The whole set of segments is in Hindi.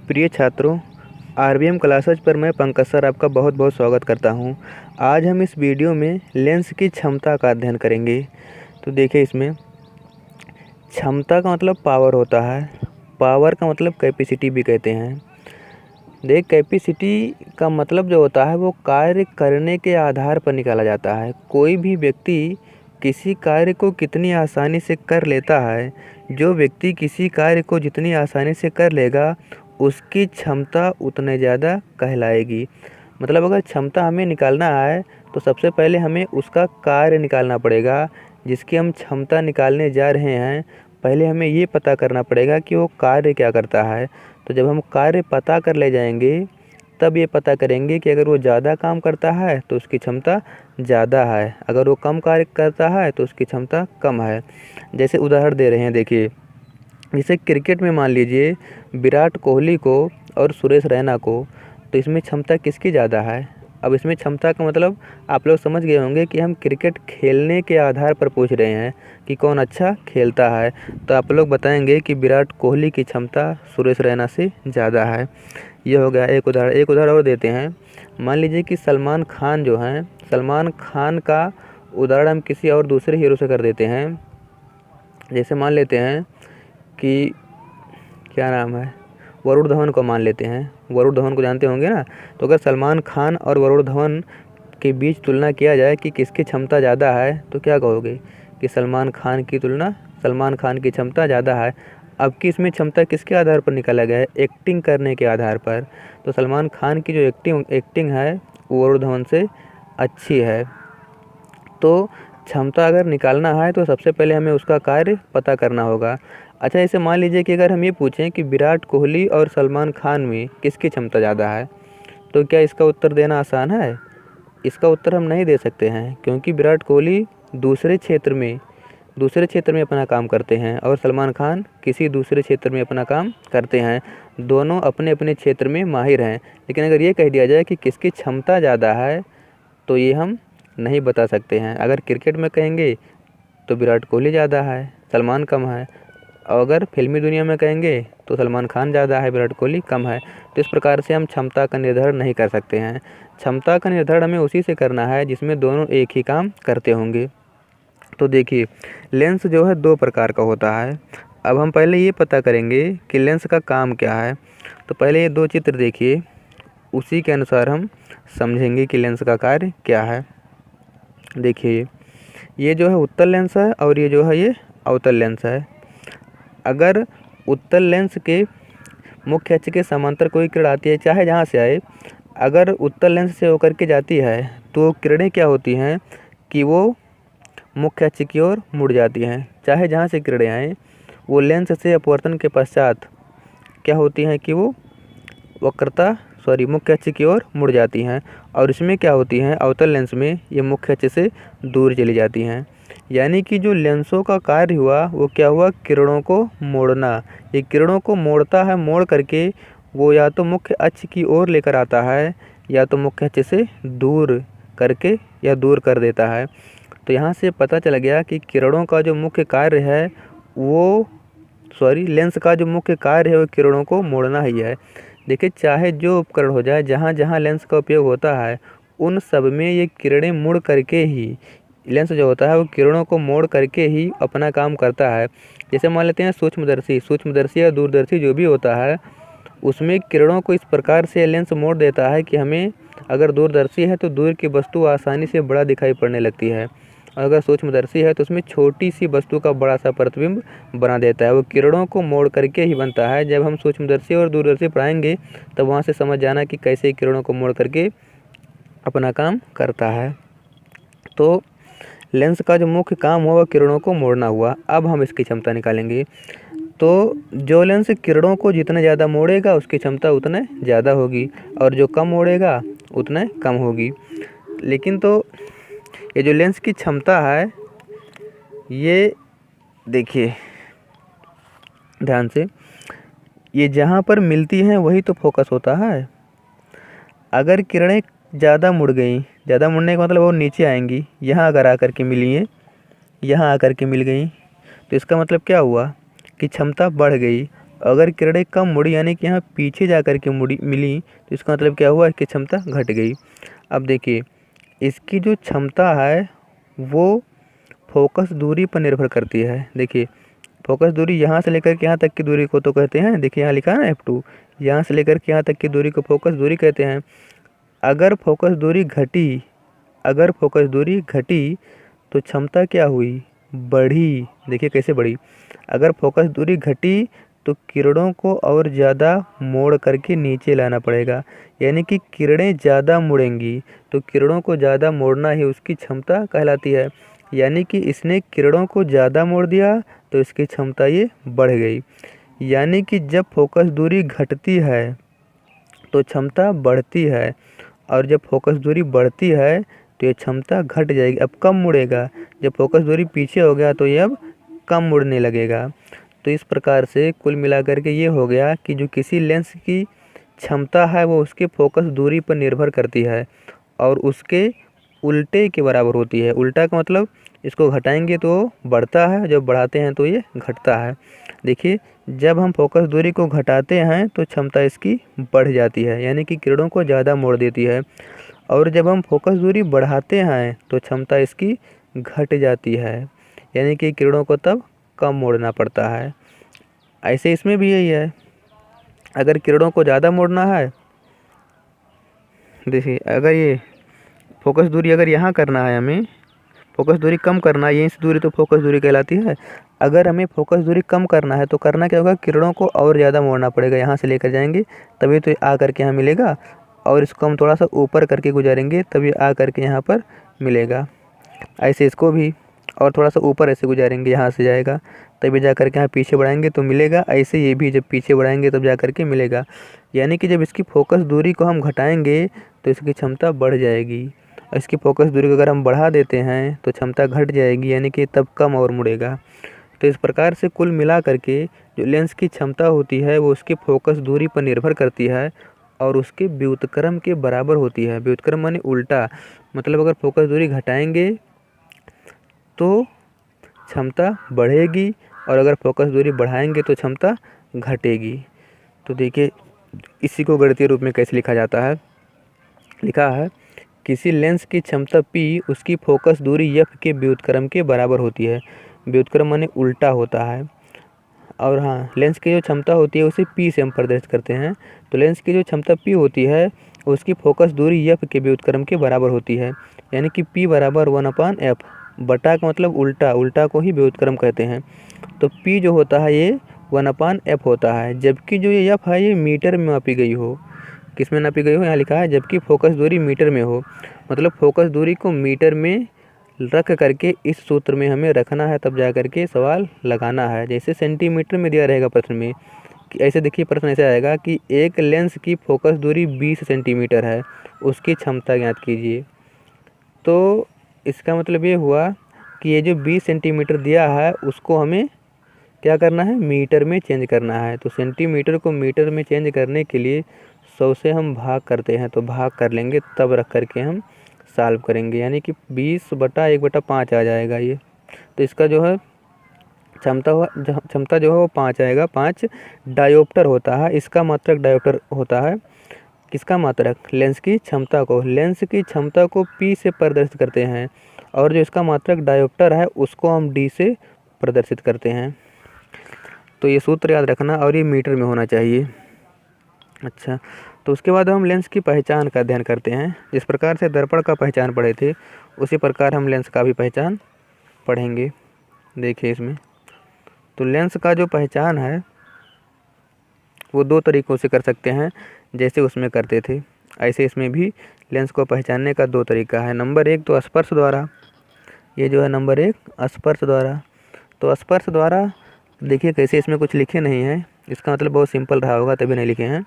प्रिय छात्रों, आरबीएम क्लासेज पर मैं पंकज सर आपका बहुत बहुत स्वागत करता हूं। आज हम इस वीडियो में लेंस की क्षमता का अध्ययन करेंगे। तो देखिए, इसमें क्षमता का मतलब पावर होता है। पावर का मतलब कैपेसिटी भी कहते हैं। देख, कैपेसिटी का मतलब जो होता है वो कार्य करने के आधार पर निकाला जाता है। कोई भी व्यक्ति किसी कार्य को कितनी आसानी से कर लेता है, जो व्यक्ति किसी कार्य को जितनी आसानी से कर लेगा उसकी क्षमता उतने ज़्यादा कहलाएगी। मतलब अगर क्षमता हमें निकालना है तो सबसे पहले हमें उसका कार्य निकालना पड़ेगा। जिसकी हम क्षमता निकालने जा रहे हैं, पहले हमें ये पता करना पड़ेगा कि वो कार्य क्या करता है। तो जब हम कार्य पता कर ले जाएंगे तब ये पता करेंगे कि अगर वो ज़्यादा काम करता है तो उसकी क्षमता ज़्यादा है, अगर वो कम कार्य करता है तो उसकी क्षमता कम है। जैसे उदाहरण दे रहे हैं, देखिए, जैसे क्रिकेट में मान लीजिए विराट कोहली को और सुरेश रैना को, तो इसमें क्षमता किसकी ज़्यादा है। अब इसमें क्षमता का मतलब आप लोग समझ गए होंगे कि हम क्रिकेट खेलने के आधार पर पूछ रहे हैं कि कौन अच्छा खेलता है। तो आप लोग बताएंगे कि विराट कोहली की क्षमता सुरेश रैना से ज़्यादा है। ये हो गया एक उदाहरण। एक उदाहरण और देते हैं। मान लीजिए कि सलमान खान जो हैं, सलमान खान का उदाहरण हम किसी और दूसरे हीरो से कर देते हैं। जैसे मान लेते हैं कि क्या नाम है, वरुण धवन को मान लेते हैं। वरुण धवन को जानते होंगे ना। तो अगर सलमान खान और वरुण धवन के बीच तुलना किया जाए कि किसकी क्षमता ज़्यादा है, तो क्या कहोगे कि सलमान खान की तुलना सलमान खान की क्षमता ज़्यादा है। अब की इसमें क्षमता किसके आधार पर निकाला गया है? एक्टिंग करने के आधार पर। तो सलमान खान की जो एक्टिंग है वो वरुण धवन से अच्छी है। तो क्षमता अगर निकालना है तो सबसे पहले हमें उसका कार्य पता करना होगा। अच्छा, इसे मान लीजिए कि अगर हम ये पूछें कि विराट कोहली और सलमान खान में किसकी क्षमता ज़्यादा है, तो क्या इसका उत्तर देना आसान है? इसका उत्तर हम नहीं दे सकते हैं, क्योंकि विराट कोहली दूसरे क्षेत्र में अपना काम करते हैं और सलमान खान किसी दूसरे क्षेत्र में अपना काम करते हैं। दोनों अपने अपने क्षेत्र में माहिर हैं। लेकिन अगर ये कह दिया जाए कि किसकी क्षमता ज़्यादा है, तो ये हम नहीं बता सकते हैं। अगर क्रिकेट में कहेंगे तो विराट कोहली ज़्यादा है, सलमान कम है। और अगर फिल्मी दुनिया में कहेंगे तो सलमान खान ज़्यादा है, विराट कोहली कम है। तो इस प्रकार से हम क्षमता का निर्धारण नहीं कर सकते हैं। क्षमता का निर्धारण हमें उसी से करना है जिसमें दोनों एक ही काम करते होंगे। तो देखिए, लेंस जो है दो प्रकार का होता है। अब हम पहले ये पता करेंगे कि लेंस का काम क्या है। तो पहले ये दो चित्र देखिए, उसी के अनुसार हम समझेंगे कि लेंस का कार्य क्या है। देखिए, ये जो है उत्तल लेंस है और ये जो है ये अवतल लेंस है। अगर उत्तल लेंस के मुख्य अक्ष के समांतर कोई किरण आती है, चाहे जहाँ से आए, अगर उत्तल लेंस से होकर के जाती है तो किरणें क्या होती हैं कि वो मुख्य अक्ष की ओर मुड़ जाती हैं। चाहे जहाँ से किरणें आएँ, वो लेंस से अपवर्तन के पश्चात क्या होती हैं कि वो मुख्य अक्ष की ओर मुड़ जाती हैं। और इसमें क्या होती हैं, अवतल लेंस में ये मुख्य अक्ष से दूर चली जाती हैं। यानी कि जो लेंसों का कार्य हुआ वो क्या हुआ, किरणों को मोड़ना। ये किरणों को मोड़ता है, मोड़ करके वो या तो मुख्य अक्ष की ओर लेकर आता है या तो मुख्य अक्ष से दूर करके या दूर कर देता है। तो यहाँ से पता चल गया कि किरणों का जो मुख्य कार्य है लेंस का जो मुख्य कार्य है वो किरणों को मोड़ना ही है। देखिए, चाहे जो उपकरण हो जाए, जहाँ जहाँ लेंस का उपयोग होता है उन सब में ये किरणें मुड़ करके ही, लेंस जो होता है वो किरणों को मोड़ करके ही अपना काम करता है। जैसे मान लेते हैं सूक्ष्मदर्शी या दूरदर्शी जो भी होता है, उसमें किरणों को इस प्रकार से लेंस मोड़ देता है कि हमें अगर दूरदर्शी है तो दूर की वस्तु आसानी से बड़ा दिखाई पड़ने लगती है, और अगर सूक्ष्मदर्शी है तो उसमें छोटी सी वस्तु का बड़ा सा प्रतिबिंब बना देता है। वो किरणों को मोड़ करके ही बनता है। जब हम सूक्ष्मदर्शी और दूरदर्शी पढ़ाएंगे तब वहाँ से समझ जाना कि कैसे किरणों को मोड़ करके अपना काम करता है। तो लेंस का जो मुख्य काम हुआ वह किरणों को मोड़ना हुआ। अब हम इसकी क्षमता निकालेंगे। तो जो लेंस किरणों को जितने ज़्यादा मोड़ेगा उसकी क्षमता उतने ज़्यादा होगी, और जो कम मोड़ेगा उतने कम होगी। लेकिन तो ये जो लेंस की क्षमता है, ये देखिए ध्यान से, ये जहाँ पर मिलती हैं वही तो फोकस होता है। अगर किरणें ज़्यादा मुड़ गई, ज़्यादा मुड़ने का मतलब वो नीचे आएंगी, यहाँ अगर आकर के मिली हैं, यहाँ आकर के मिल गई, तो इसका मतलब क्या हुआ कि क्षमता बढ़ गई। अगर किरणें कम मुड़ी यानी कि यहाँ पीछे जा कर के मुड़ी मिली तो इसका मतलब क्या हुआ कि क्षमता घट गई। अब देखिए इसकी जो क्षमता है वो फोकस दूरी पर निर्भर करती है। देखिए फोकस दूरी यहाँ से लेकर के यहाँ तक की दूरी को तो कहते हैं, देखिए यहाँ लिखा है ना F2, यहाँ से लेकर के यहाँ तक की दूरी को फोकस दूरी कहते हैं। अगर फोकस दूरी घटी तो क्षमता क्या हुई, बढ़ी। देखिए कैसे बढ़ी, अगर फोकस दूरी घटी तो किरणों को और ज़्यादा मोड़ करके नीचे लाना पड़ेगा, यानी कि किरणें ज़्यादा मुड़ेंगी तो किरणों को ज़्यादा मोड़ना ही उसकी क्षमता कहलाती है। यानी कि इसने किरणों को ज़्यादा मोड़ दिया तो इसकी क्षमता ये बढ़ गई। यानी कि जब फोकस दूरी घटती है तो क्षमता बढ़ती है, और जब फोकस दूरी बढ़ती है तो ये क्षमता घट जाएगी, अब कम मुड़ेगा। जब फोकस दूरी पीछे हो गया तो ये अब कम मुड़ने लगेगा। तो इस प्रकार से कुल मिलाकर के ये हो गया कि जो किसी लेंस की क्षमता है वो उसके फोकस दूरी पर निर्भर करती है और उसके उल्टे के बराबर होती है। उल्टा का मतलब इसको घटाएंगे तो बढ़ता है, जब बढ़ाते हैं तो ये घटता है। देखिए जब हम फोकस दूरी को घटाते हैं तो क्षमता इसकी बढ़ जाती है, यानी कि किरणों को ज़्यादा मोड़ देती है, और जब हम फोकस दूरी बढ़ाते हैं तो क्षमता इसकी घट जाती है, यानी कि किरणों को तब कम मोड़ना पड़ता है। ऐसे इसमें भी यही है, अगर किरणों को ज़्यादा मोड़ना है, देखिए अगर ये फोकस दूरी अगर यहाँ करना है, हमें फोकस दूरी कम करना है, यहीं से दूरी तो फोकस दूरी कहलाती है। अगर हमें फोकस दूरी कम करना है तो करना क्या होगा, किरणों को और ज़्यादा मोड़ना पड़ेगा, यहाँ से लेकर जाएंगे तभी तो आ करके यहाँ मिलेगा, और इसको हम थोड़ा सा ऊपर करके गुजारेंगे तभी आ करके यहाँ पर मिलेगा। ऐसे इसको भी और थोड़ा सा ऊपर ऐसे गुजारेंगे, यहाँ से जाएगा तभी जा करके यहाँ पीछे बढ़ाएंगे तो मिलेगा। ऐसे ये भी जब पीछे बढ़ाएंगे तब जा करके मिलेगा। यानी कि जब इसकी फोकस दूरी को हम घटाएंगे तो इसकी क्षमता बढ़ जाएगी, और इसकी फोकस दूरी को अगर हम बढ़ा देते हैं तो क्षमता घट जाएगी, यानी कि तब कम और मुड़ेगा। तो इस प्रकार से कुल मिला करके जो लेंस की क्षमता होती है वो उसकी फोकस दूरी पर निर्भर करती है और उसके व्युत्क्रम के बराबर होती है। व्युत्क्रम माने उल्टा, मतलब अगर फोकस दूरी घटाएंगे तो क्षमता बढ़ेगी और अगर फोकस दूरी बढ़ाएंगे तो क्षमता घटेगी। तो देखिए इसी को गणितीय रूप में कैसे लिखा जाता है, लिखा है किसी लेंस की क्षमता P उसकी फोकस दूरी F के व्युत्क्रम के बराबर होती है। व्युत्क्रम माने उल्टा होता है। और हाँ, लेंस की जो क्षमता होती है उसे P से हम प्रदर्शित करते हैं। तो लेंस की जो क्षमता P होती है उसकी फोकस दूरी F के व्युत्क्रम के बराबर होती है, यानी कि P बराबर 1/f। बटा का मतलब उल्टा, उल्टा को ही व्युत्क्रम कहते हैं। तो P जो होता है ये 1/f होता है, जबकि जो ये F है ये मीटर में मापी गई हो। किस में नापी गई हो, यहाँ लिखा है जबकि फोकस दूरी मीटर में हो, मतलब फोकस दूरी को मीटर में रख करके इस सूत्र में हमें रखना है, तब जा करके सवाल लगाना है। जैसे सेंटीमीटर में दिया रहेगा प्रश्न में कि ऐसे देखिए प्रश्न ऐसे आएगा कि एक लेंस की फोकस दूरी 20 सेंटीमीटर है, उसकी क्षमता ज्ञात कीजिए। तो इसका मतलब ये हुआ कि ये जो 20 सेंटीमीटर दिया है उसको हमें क्या करना है, मीटर में चेंज करना है। तो सेंटीमीटर को मीटर में चेंज करने के लिए 100 से हम भाग करते हैं, तो भाग कर लेंगे तब रख करके हम सॉल्व करेंगे, यानी कि 20/1/5 आ जाएगा ये। तो इसका जो है क्षमता जो है वो 5 आएगा। 5 डायोप्टर होता है, इसका मात्रक डायोप्टर होता है। किसका मात्रक, लेंस की क्षमता को, लेंस की क्षमता को P से प्रदर्शित करते हैं और जो इसका मात्रक डायोप्टर है उसको हम D से प्रदर्शित करते हैं। तो ये सूत्र याद रखना और ये मीटर में होना चाहिए। अच्छा, तो उसके बाद हम लेंस की पहचान का अध्ययन करते हैं। जिस प्रकार से दर्पण का पहचान पढ़े थे उसी प्रकार हम लेंस का भी पहचान पढ़ेंगे। देखिए इसमें तो लेंस का जो पहचान है वो 2 तरीक़ों से कर सकते हैं, जैसे उसमें करते थे ऐसे इसमें भी लेंस को पहचानने का 2 तरीका है। नंबर 1 तो स्पर्श द्वारा, ये जो है नंबर 1 स्पर्श द्वारा। तो स्पर्श द्वारा देखिए कैसे, इसमें कुछ लिखे नहीं है, इसका मतलब बहुत सिंपल रहा होगा तभी नहीं लिखे हैं।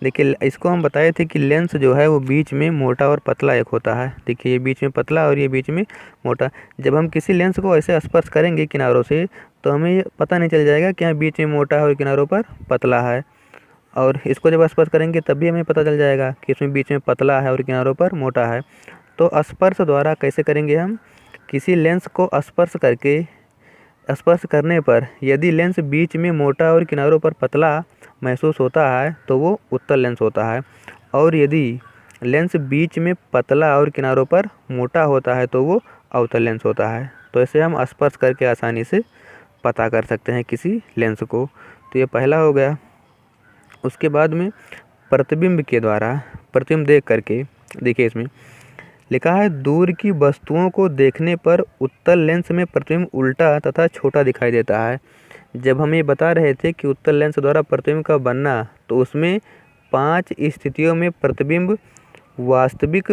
देखिए इसको हम बताए थे कि लेंस जो है वो बीच में मोटा और पतला एक होता है। देखिए ये बीच में पतला और ये बीच में मोटा। जब हम किसी लेंस को ऐसे स्पर्श करेंगे किनारों से तो हमें ये पता नहीं चल जाएगा कि यहाँ बीच में मोटा है और किनारों पर पतला है, और इसको जब स्पर्श करेंगे तब भी हमें पता चल जाएगा कि इसमें बीच में पतला है और किनारों पर मोटा है। तो स्पर्श द्वारा कैसे करेंगे हम, किसी लेंस को स्पर्श करके स्पर्श करने पर यदि लेंस बीच में मोटा और किनारों पर पतला महसूस होता है तो वो उत्तल लेंस होता है, और यदि लेंस बीच में पतला और किनारों पर मोटा होता है तो वो अवतल लेंस होता है। तो ऐसे हम स्पर्श करके आसानी से पता कर सकते हैं किसी लेंस को। तो ये पहला हो गया। उसके बाद में प्रतिबिंब के द्वारा, प्रतिबिंब देख करके, देखिए इसमें लिखा है दूर की वस्तुओं को देखने पर उत्तल लेंस में प्रतिबिंब उल्टा तथा छोटा दिखाई देता है। जब हम ये बता रहे थे कि उत्तल लेंस द्वारा प्रतिबिंब का बनना, तो उसमें 5 स्थितियों में प्रतिबिंब वास्तविक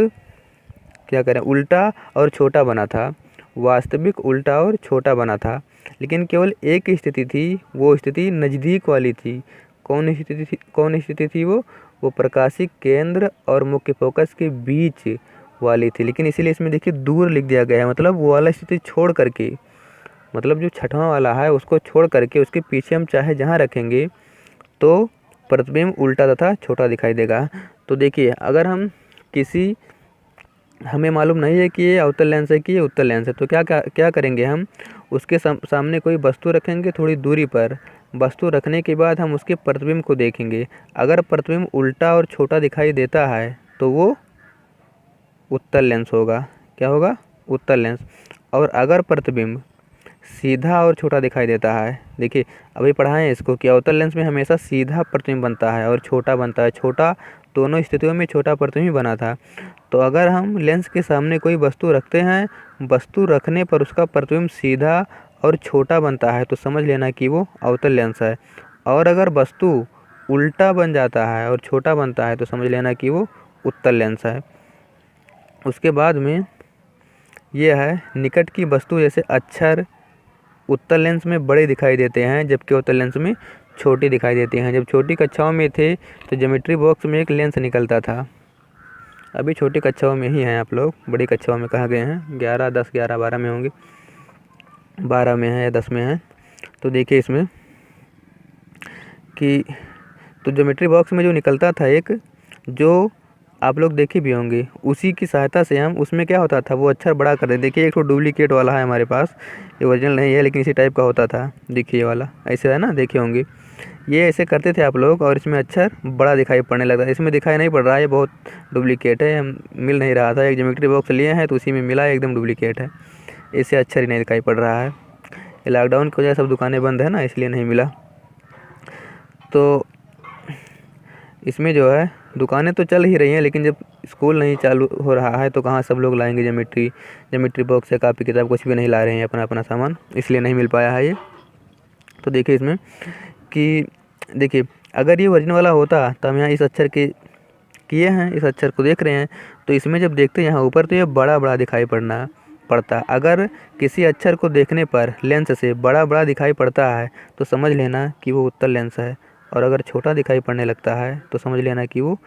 क्या करें उल्टा और छोटा बना था, वास्तविक उल्टा और छोटा बना था। लेकिन केवल एक स्थिति थी, वो स्थिति नज़दीक वाली थी। कौन स्थिति थी? कौन स्थिति थी वो प्रकाशिक केंद्र और मुख्य फोकस के बीच वाली थी। लेकिन इसीलिए इसमें देखिए दूर लिख दिया गया है, मतलब वो वाला स्थिति छोड़ करके, मतलब जो छठवां वाला है उसको छोड़ करके उसके पीछे हम चाहे जहाँ रखेंगे तो प्रतिबिंब उल्टा तथा छोटा दिखाई देगा। तो देखिए अगर हम किसी, हमें मालूम नहीं है कि ये अवतल लेंस है कि ये उत्तल लेंस है, तो क्या करेंगे, हम उसके सामने कोई वस्तु रखेंगे थोड़ी दूरी पर। वस्तु रखने के बाद हम उसके प्रतिबिंब को देखेंगे। अगर प्रतिबिंब उल्टा और छोटा दिखाई देता है तो वो उत्तल लेंस होगा। क्या होगा? उत्तल लेंस। और अगर प्रतिबिंब सीधा और छोटा दिखाई देता है, देखिए अभी पढ़ाएं इसको कि अवतल लेंस में हमेशा सीधा प्रतिबिंब बनता है और छोटा बनता है। छोटा, दोनों स्थितियों में छोटा प्रतिबिंब बना था। तो अगर हम लेंस के सामने कोई वस्तु रखते हैं, वस्तु रखने पर उसका प्रतिबिंब सीधा और छोटा बनता है तो समझ लेना कि वो अवतल लेंस है। और अगर वस्तु उल्टा बन जाता है और छोटा बनता है तो समझ लेना कि वो उत्तल लेंस है। उसके बाद में ये है निकट की वस्तु, जैसे अक्षर उत्तल लेंस में बड़े दिखाई देते हैं जबकि अवतल लेंस में छोटे दिखाई देते हैं। जब छोटी कक्षाओं में थे तो ज्योमेट्री बॉक्स में एक लेंस निकलता था। अभी छोटी कक्षाओं में ही हैं आप लोग, बड़ी कक्षाओं में कहाँ गए हैं? 11, 10, 11, 12 में होंगे, 12 में है या 10 में है। तो देखिए इसमें कि तो ज्योमेट्री बॉक्स में जो निकलता था एक, जो आप लोग देखे भी होंगे, उसी की सहायता से हम उसमें क्या होता था वो अक्षर बड़ा कर देते। देखिए एक तो डुप्लीकेट वाला है हमारे पास, ये ओरिजिनल नहीं है लेकिन इसी टाइप का होता था। देखिए ये वाला ऐसे है ना, देखे होंगे, ये ऐसे करते थे आप लोग और इसमें अक्षर बड़ा दिखाई पड़ने लगता है। इसमें दिखाई नहीं पड़ रहा है, ये बहुत डुप्लीकेट है, मिल नहीं रहा था। एक ज्योमेट्री बॉक्स लिए हैं तो उसी में मिला, एकदम डुप्लीकेट है, इससे अक्षर ही नहीं दिखाई पड़ रहा है। ये लॉकडाउन की वजह से सब दुकानें बंद है ना, इसलिए नहीं मिला। तो इसमें जो है दुकानें तो चल ही रही हैं, लेकिन जब स्कूल नहीं चालू हो रहा है तो कहाँ सब लोग लाएंगे ज्योमेट्री बॉक्स या कापी किताब, कुछ भी नहीं ला रहे हैं अपना अपना सामान, इसलिए नहीं मिल पाया है ये। तो देखिए इसमें कि देखिए अगर ये ओरिजिनल वाला होता तो हम यहाँ इस अक्षर के किए हैं, इस अक्षर को देख रहे हैं, तो इसमें जब देखते हैं यहाँ ऊपर तो ये बड़ा बड़ा दिखाई पड़ता। अगर किसी अक्षर को देखने पर लेंस से बड़ा बड़ा दिखाई पड़ता है तो समझ लेना कि वो उत्तल लेंस है, और अगर छोटा दिखाई पड़ने लगता है तो समझ लेना कि वो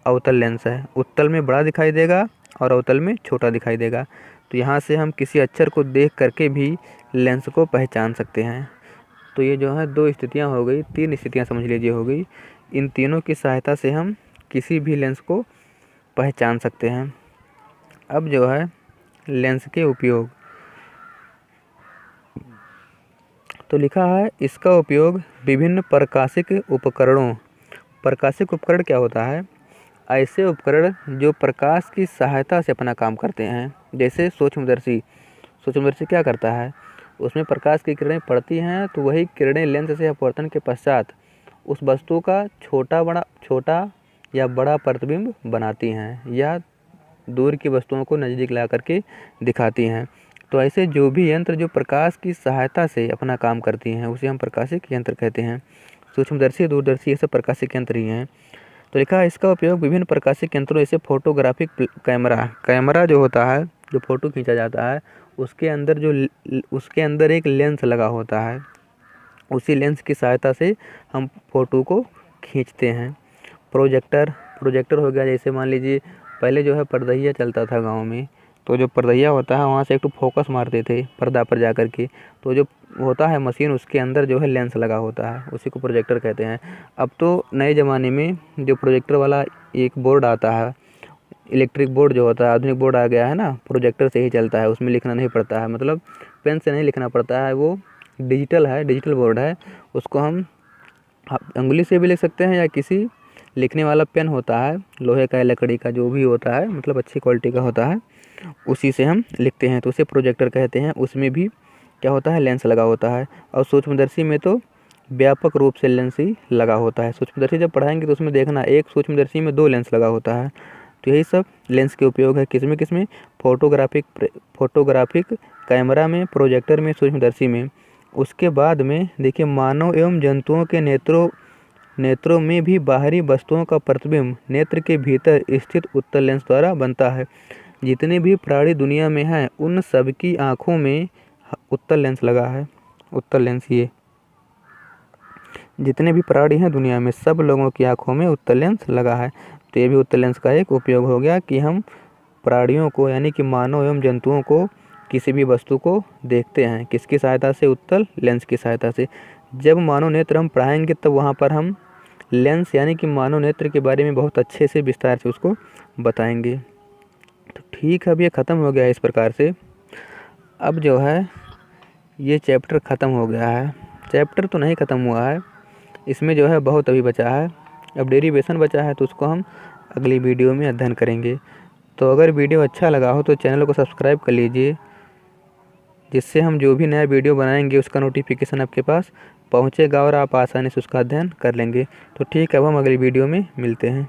अवतल लेंस है। उत्तल में बड़ा दिखाई देगा और अवतल में छोटा दिखाई देगा। तो यहाँ से हम किसी अक्षर को देख करके भी लेंस को पहचान सकते हैं। तो ये जो है 2 स्थितियाँ हो गई, 3 स्थितियाँ समझ लीजिए हो गई। इन तीनों की सहायता से हम किसी भी लेंस को पहचान सकते हैं। अब जो है लेंस के उपयोग, तो लिखा है इसका उपयोग विभिन्न प्रकाशिक उपकरणों, प्रकाशिक उपकरण क्या होता है? ऐसे उपकरण जो प्रकाश की सहायता से अपना काम करते हैं, जैसे सूक्ष्मदर्शी। सूक्ष्मदर्शी क्या करता है? उसमें प्रकाश की किरणें पड़ती हैं तो वही किरणें लेंस से अपवर्तन के पश्चात उस वस्तु का छोटा या बड़ा प्रतिबिंब बनाती हैं या दूर की वस्तुओं को नज़दीक ला करके दिखाती हैं। तो ऐसे जो भी यंत्र जो प्रकाश की सहायता से अपना काम करती हैं उसे हम प्रकाशिक यंत्र कहते हैं। सूक्ष्मदर्शी, दूरदर्शी, ये सब प्रकाशिक यंत्र ही हैं। तो लिखा है इसका उपयोग विभिन्न प्रकाशिक यंत्रों जैसे फोटोग्राफिक कैमरा जो होता है, जो फ़ोटो खींचा जाता है, उसके अंदर एक लेंस लगा होता है, उसी लेंस की सहायता से हम फ़ोटो को खींचते हैं। प्रोजेक्टर हो गया, जैसे मान लीजिए पहले जो है परदहिया चलता था गांव में, तो जो परदहिया होता है वहाँ से एक तो फोकस मारते थे पर्दा पर जा कर के, तो जो होता है मशीन उसके अंदर जो है लेंस लगा होता है, उसी को प्रोजेक्टर कहते हैं। अब तो नए ज़माने में जो प्रोजेक्टर वाला एक बोर्ड आता है, इलेक्ट्रिक बोर्ड जो होता है, आधुनिक बोर्ड आ गया है ना, प्रोजेक्टर से ही चलता है, उसमें लिखना नहीं पड़ता है, मतलब पेन से नहीं लिखना पड़ता है, वो डिजिटल है, डिजिटल बोर्ड है, उसको हम उंगली से भी लिख सकते हैं या किसी लिखने वाला पेन होता है लोहे का या लकड़ी का, जो भी होता है मतलब अच्छी क्वालिटी का होता है, उसी से हम लिखते हैं, तो उसे प्रोजेक्टर कहते हैं। उसमें भी क्या होता है, लेंस लगा होता है। और सूक्ष्मदर्शी में तो व्यापक रूप से लेंस ही लगा होता है। सूक्ष्मदर्शी जब पढ़ाएंगे तो उसमें देखना, एक सूक्ष्मदर्शी में 2 लेंस लगा होता है। तो यही सब लेंस के उपयोग है किसमें किसमें, फोटोग्राफिक कैमरा में, प्रोजेक्टर में, सूक्ष्मदर्शी में। उसके बाद में देखिए, मानव एवं जंतुओं के नेत्रों में भी बाहरी वस्तुओं का प्रतिबिंब नेत्र के भीतर स्थित उत्तल लेंस द्वारा बनता है। जितने भी प्राणी दुनिया में हैं उन सबकी आँखों में उत्तल लेंस लगा है। उत्तल लेंस, ये जितने भी प्राणी हैं दुनिया में सब लोगों की आँखों में उत्तल लेंस लगा है। तो ये भी उत्तल लेंस का एक उपयोग हो गया कि हम प्राणियों को यानी कि मानव एवं जंतुओं को किसी भी वस्तु को देखते हैं किसकी सहायता से, उत्तल लेंस की सहायता से। जब मानव नेत्र हम पढ़ाएंगे तब वहाँ पर हम लेंस यानी कि मानव नेत्र के बारे में बहुत अच्छे से विस्तार से उसको बताएंगे। तो ठीक है, अब ये ख़त्म हो गया है इस प्रकार से। अब जो है ये चैप्टर ख़त्म हो गया है। चैप्टर तो नहीं ख़त्म हुआ है, इसमें जो है बहुत अभी बचा है। अब डेरिवेशन बचा है तो उसको हम अगली वीडियो में अध्ययन करेंगे। तो अगर वीडियो अच्छा लगा हो तो चैनल को सब्सक्राइब कर लीजिए, जिससे हम जो भी नया वीडियो बनाएंगे उसका नोटिफिकेशन आपके पास पहुंचेगा और आप आसानी से उसका अध्ययन कर लेंगे। तो ठीक है, अब हम अगली वीडियो में मिलते हैं।